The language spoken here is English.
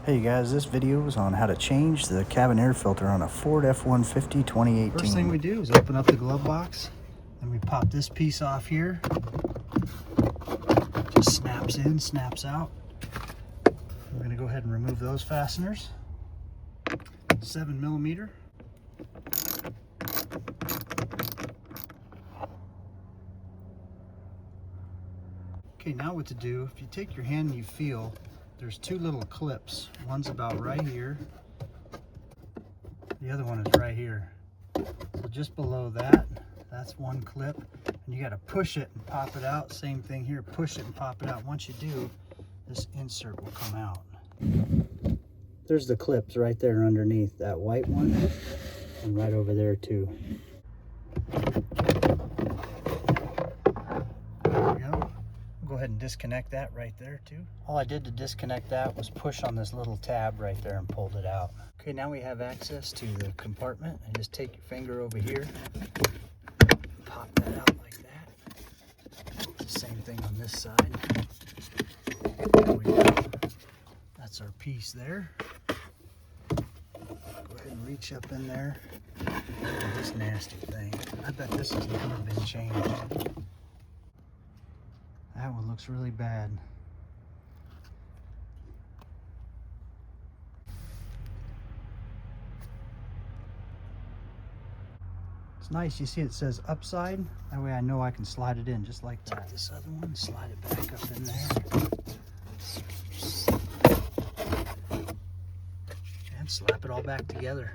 Hey guys, this video is on how to change the cabin air filter on a Ford F-150 2018. First thing we do is open up the glove box, and we pop this piece off here. Just snaps in, snaps out. We're going to go ahead and remove those fasteners. 7mm. Okay, now what to do, if you take your hand and you feel, there's two little clips. One's about right here. The other one is right here. So just below that, that's one clip. And you got to push it and pop it out. Same thing here, push it and pop it out. Once you do, this insert will come out. There's the clips right there underneath, that white one, and right over there too. There we go. Go ahead and disconnect that right there too. All I did to disconnect that was push on this little tab right there and pulled it out. Okay, now we have access to the compartment. And just take your finger over here, pop that out like that. It's the same thing on this side. There we go. That's our piece there. Go ahead and reach up in there. Look at this nasty thing. I bet this has never been changed. That one looks really bad. It's nice, you see it says upside. That way I know I can slide it in just like that. Take this other one, slide it back up in there. And slap it all back together.